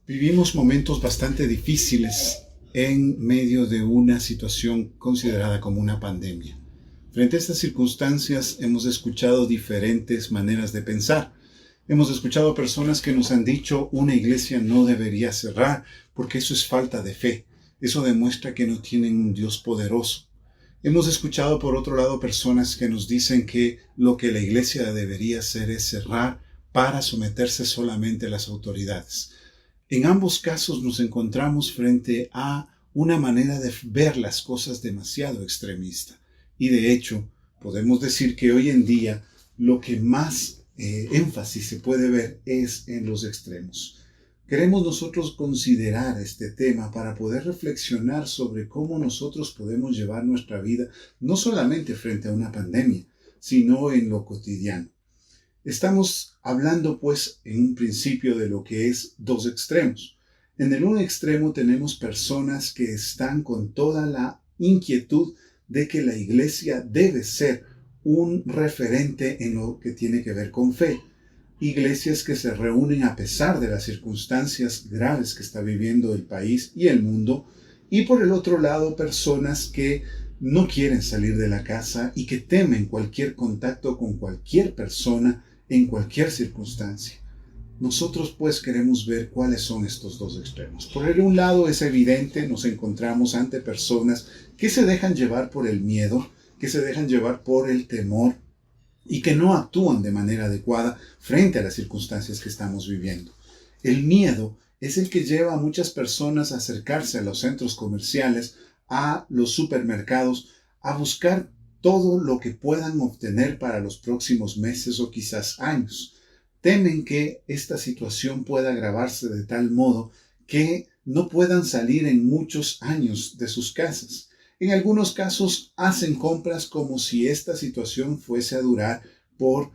Vivimos momentos bastante difíciles en medio de una situación considerada como una pandemia. Frente a estas circunstancias hemos escuchado diferentes maneras de pensar. Hemos escuchado personas que nos han dicho una iglesia no debería cerrar porque eso es falta de fe. Eso demuestra que no tienen un Dios poderoso. Hemos escuchado por otro lado personas que nos dicen que lo que la iglesia debería hacer es cerrar para someterse solamente a las autoridades. En ambos casos nos encontramos frente a una manera de ver las cosas demasiado extremista. Y de hecho, podemos decir que hoy en día lo que más énfasis se puede ver es en los extremos. Queremos nosotros considerar este tema para poder reflexionar sobre cómo nosotros podemos llevar nuestra vida no solamente frente a una pandemia, sino en lo cotidiano. Estamos hablando pues en un principio de lo que es dos extremos. En el un extremo tenemos personas que están con toda la inquietud de que la iglesia debe ser un referente en lo que tiene que ver con fe. Iglesias que se reúnen a pesar de las circunstancias graves que está viviendo el país y el mundo. Y por el otro lado, personas que no quieren salir de la casa y que temen cualquier contacto con cualquier persona en cualquier circunstancia. Nosotros pues queremos ver cuáles son estos dos extremos. Por el un lado es evidente, nos encontramos ante personas que se dejan llevar por el miedo, que se dejan llevar por el temor y que no actúan de manera adecuada frente a las circunstancias que estamos viviendo. El miedo es el que lleva a muchas personas a acercarse a los centros comerciales, a los supermercados, a buscar todo lo que puedan obtener para los próximos meses o quizás años. Temen que esta situación pueda agravarse de tal modo que no puedan salir en muchos años de sus casas. En algunos casos hacen compras como si esta situación fuese a durar por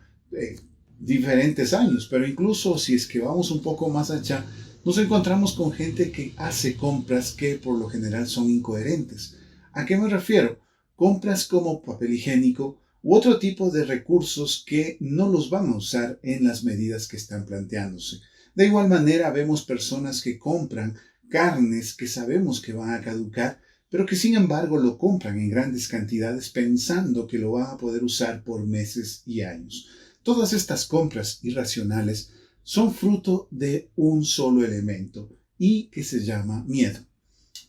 diferentes años, pero incluso si es que vamos un poco más allá, nos encontramos con gente que hace compras que por lo general son incoherentes. ¿A qué me refiero? Compras como papel higiénico u otro tipo de recursos que no los van a usar en las medidas que están planteándose. De igual manera vemos personas que compran carnes que sabemos que van a caducar, pero que sin embargo lo compran en grandes cantidades pensando que lo van a poder usar por meses y años. Todas estas compras irracionales son fruto de un solo elemento y que se llama miedo.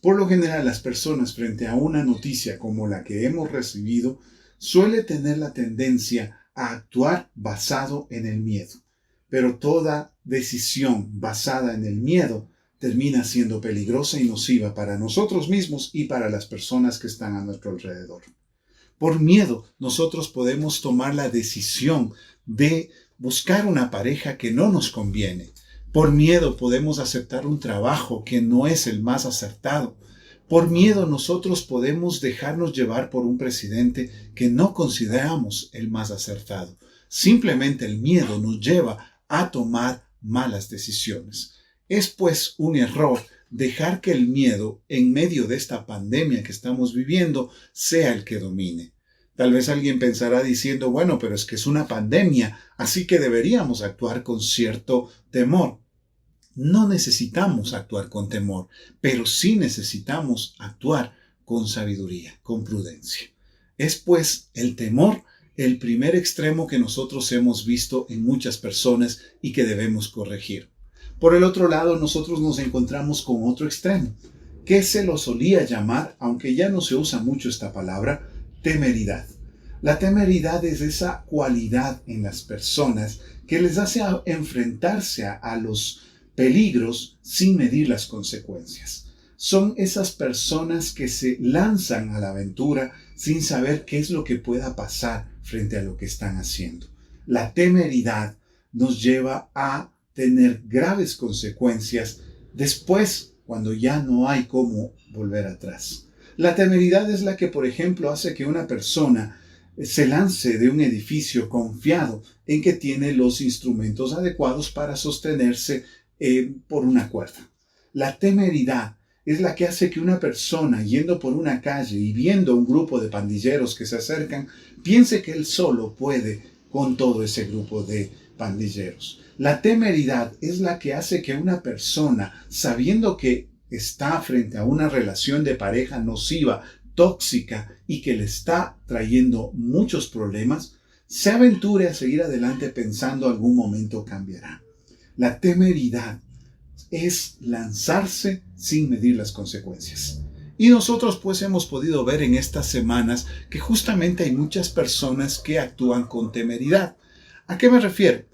Por lo general, las personas frente a una noticia como la que hemos recibido suele tener la tendencia a actuar basado en el miedo. Pero toda decisión basada en el miedo termina siendo peligrosa y nociva para nosotros mismos y para las personas que están a nuestro alrededor. Por miedo, nosotros podemos tomar la decisión de buscar una pareja que no nos conviene. Por miedo podemos aceptar un trabajo que no es el más acertado. Por miedo nosotros podemos dejarnos llevar por un presidente que no consideramos el más acertado. Simplemente el miedo nos lleva a tomar malas decisiones. Es pues un error dejar que el miedo en medio de esta pandemia que estamos viviendo sea el que domine. Tal vez alguien pensará diciendo, bueno, pero es que es una pandemia, así que deberíamos actuar con cierto temor. No necesitamos actuar con temor, pero sí necesitamos actuar con sabiduría, con prudencia. Es pues el temor el primer extremo que nosotros hemos visto en muchas personas y que debemos corregir. Por el otro lado, nosotros nos encontramos con otro extremo, que se lo solía llamar, aunque ya no se usa mucho esta palabra, temeridad. La temeridad es esa cualidad en las personas que les hace enfrentarse a los peligros sin medir las consecuencias. Son esas personas que se lanzan a la aventura sin saber qué es lo que pueda pasar frente a lo que están haciendo. La temeridad nos lleva a tener graves consecuencias después, cuando ya no hay cómo volver atrás. La temeridad es la que, por ejemplo, hace que una persona se lance de un edificio confiado en que tiene los instrumentos adecuados para sostenerse por una cuerda. La temeridad es la que hace que una persona yendo por una calle y viendo un grupo de pandilleros que se acercan, piense que él solo puede con todo ese grupo de pandilleros. La temeridad es la que hace que una persona, sabiendo que está frente a una relación de pareja nociva, tóxica y que le está trayendo muchos problemas, se aventure a seguir adelante pensando algún momento cambiará. La temeridad es lanzarse sin medir las consecuencias. Y nosotros pues hemos podido ver en estas semanas que justamente hay muchas personas que actúan con temeridad. ¿A qué me refiero?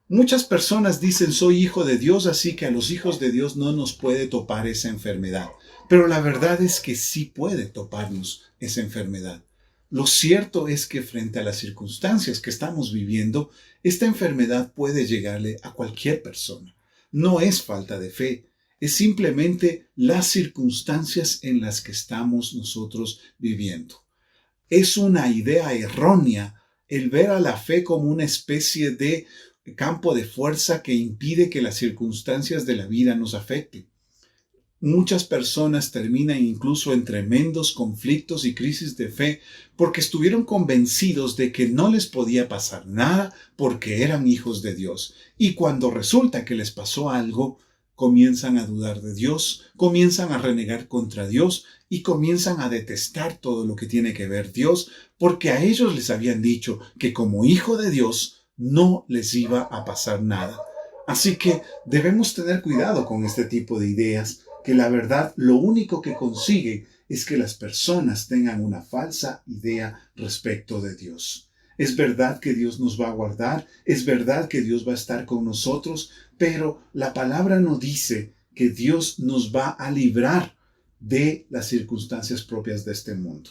Muchas personas dicen soy hijo de Dios, así que a los hijos de Dios no nos puede topar esa enfermedad. Pero la verdad es que sí puede toparnos esa enfermedad. Lo cierto es que frente a las circunstancias que estamos viviendo, esta enfermedad puede llegarle a cualquier persona. No es falta de fe, es simplemente las circunstancias en las que estamos nosotros viviendo. Es una idea errónea el ver a la fe como una especie de campo de fuerza que impide que las circunstancias de la vida nos afecten. Muchas personas terminan incluso en tremendos conflictos y crisis de fe porque estuvieron convencidos de que no les podía pasar nada porque eran hijos de Dios. Y cuando resulta que les pasó algo, comienzan a dudar de Dios, comienzan a renegar contra Dios y comienzan a detestar todo lo que tiene que ver Dios porque a ellos les habían dicho que como hijo de Dios no les iba a pasar nada. Así que debemos tener cuidado con este tipo de ideas, que la verdad lo único que consigue es que las personas tengan una falsa idea respecto de Dios. Es verdad que Dios nos va a guardar, es verdad que Dios va a estar con nosotros, pero la palabra no dice que Dios nos va a librar de las circunstancias propias de este mundo.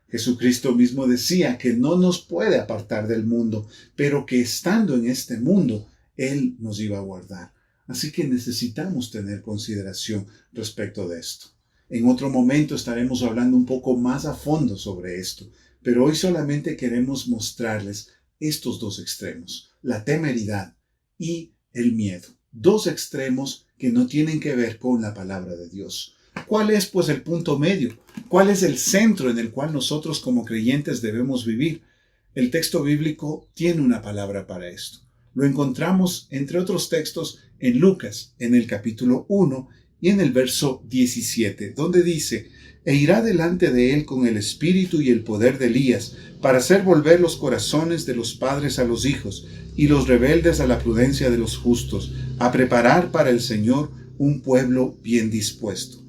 Jesucristo mismo decía que no nos puede apartar del mundo, pero que estando en este mundo, Él nos iba a guardar. Así que necesitamos tener consideración respecto de esto. En otro momento estaremos hablando un poco más a fondo sobre esto, pero hoy solamente queremos mostrarles estos dos extremos, la temeridad y el miedo. Dos extremos que no tienen que ver con la palabra de Dios. ¿Cuál es pues el punto medio? ¿Cuál es el centro en el cual nosotros como creyentes debemos vivir? El texto bíblico tiene una palabra para esto. Lo encontramos, entre otros textos, en Lucas, en el capítulo 1 y en el verso 17, donde dice: «E irá delante de él con el espíritu y el poder de Elías, para hacer volver los corazones de los padres a los hijos, y los rebeldes a la prudencia de los justos, a preparar para el Señor un pueblo bien dispuesto».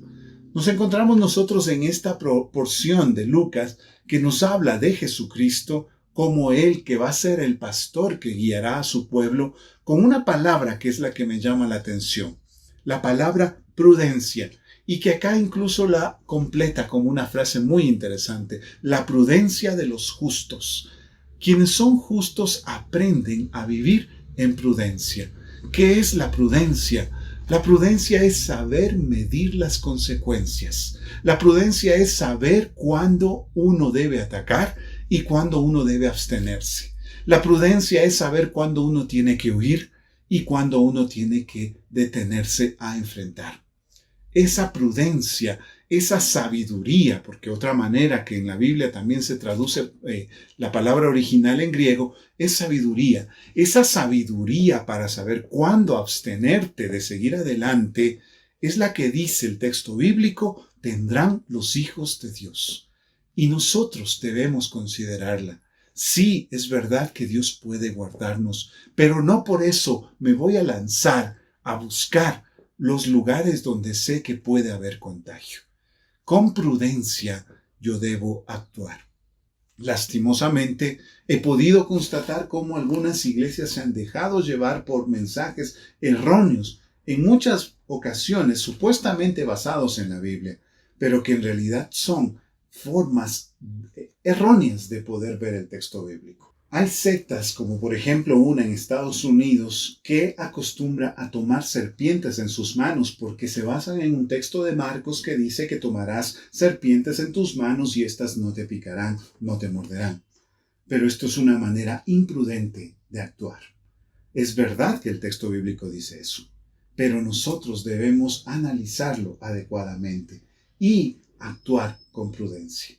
Nos encontramos nosotros en esta porción de Lucas que nos habla de Jesucristo como el que va a ser el pastor que guiará a su pueblo, con una palabra que es la que me llama la atención, la palabra prudencia, y que acá incluso la completa como una frase muy interesante: la prudencia de los justos. Quienes son justos aprenden a vivir en prudencia. ¿Qué es la prudencia? La prudencia es saber medir las consecuencias. La prudencia es saber cuándo uno debe atacar y cuándo uno debe abstenerse. La prudencia es saber cuándo uno tiene que huir y cuándo uno tiene que detenerse a enfrentar. Esa prudencia, esa sabiduría, porque otra manera que en la Biblia también se traduce la palabra original en griego, es sabiduría. Esa sabiduría para saber cuándo abstenerte de seguir adelante es la que dice el texto bíblico: tendrán los hijos de Dios. Y nosotros debemos considerarla. Sí, es verdad que Dios puede guardarnos, pero no por eso me voy a lanzar a buscar los lugares donde sé que puede haber contagio. Con prudencia yo debo actuar. Lastimosamente, he podido constatar cómo algunas iglesias se han dejado llevar por mensajes erróneos, en muchas ocasiones supuestamente basados en la Biblia, pero que en realidad son formas erróneas de poder ver el texto bíblico. Hay sectas, como por ejemplo una en Estados Unidos, que acostumbra a tomar serpientes en sus manos porque se basan en un texto de Marcos que dice que tomarás serpientes en tus manos y éstas no te picarán, no te morderán. Pero esto es una manera imprudente de actuar. Es verdad que el texto bíblico dice eso, pero nosotros debemos analizarlo adecuadamente y actuar con prudencia.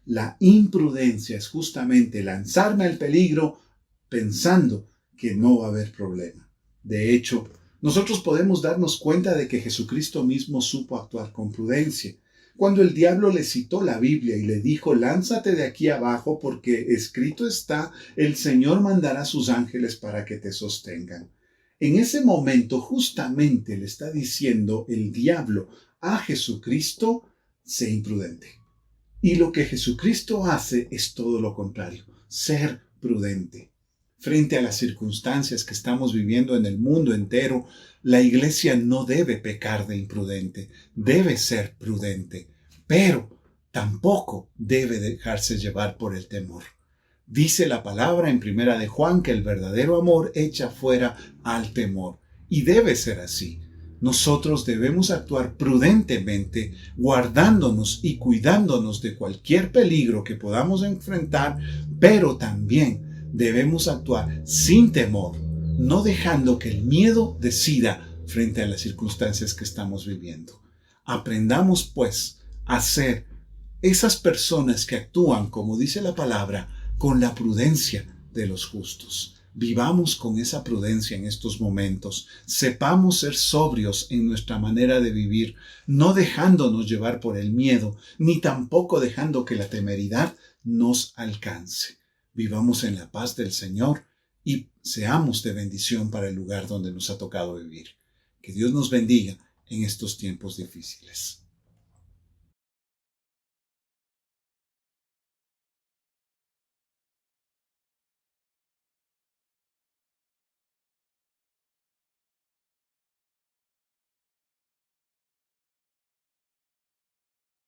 La imprudencia es justamente lanzarme al peligro pensando que no va a haber problema. De hecho, nosotros podemos darnos cuenta de que Jesucristo mismo supo actuar con prudencia. Cuando el diablo le citó la Biblia y le dijo, lánzate de aquí abajo porque escrito está, el Señor mandará a sus ángeles para que te sostengan. En ese momento justamente le está diciendo el diablo a Jesucristo, sé imprudente. Y lo que Jesucristo hace es todo lo contrario, ser prudente. Frente a las circunstancias que estamos viviendo en el mundo entero, la iglesia no debe pecar de imprudente, debe ser prudente, pero tampoco debe dejarse llevar por el temor. Dice la palabra en Primera de Juan que el verdadero amor echa fuera al temor, y debe ser así. Nosotros debemos actuar prudentemente, guardándonos y cuidándonos de cualquier peligro que podamos enfrentar, pero también debemos actuar sin temor, no dejando que el miedo decida frente a las circunstancias que estamos viviendo. Aprendamos, pues, a ser esas personas que actúan, como dice la palabra, con la prudencia de los justos. Vivamos con esa prudencia en estos momentos. Sepamos ser sobrios en nuestra manera de vivir, no dejándonos llevar por el miedo, ni tampoco dejando que la temeridad nos alcance. Vivamos en la paz del Señor y seamos de bendición para el lugar donde nos ha tocado vivir. Que Dios nos bendiga en estos tiempos difíciles.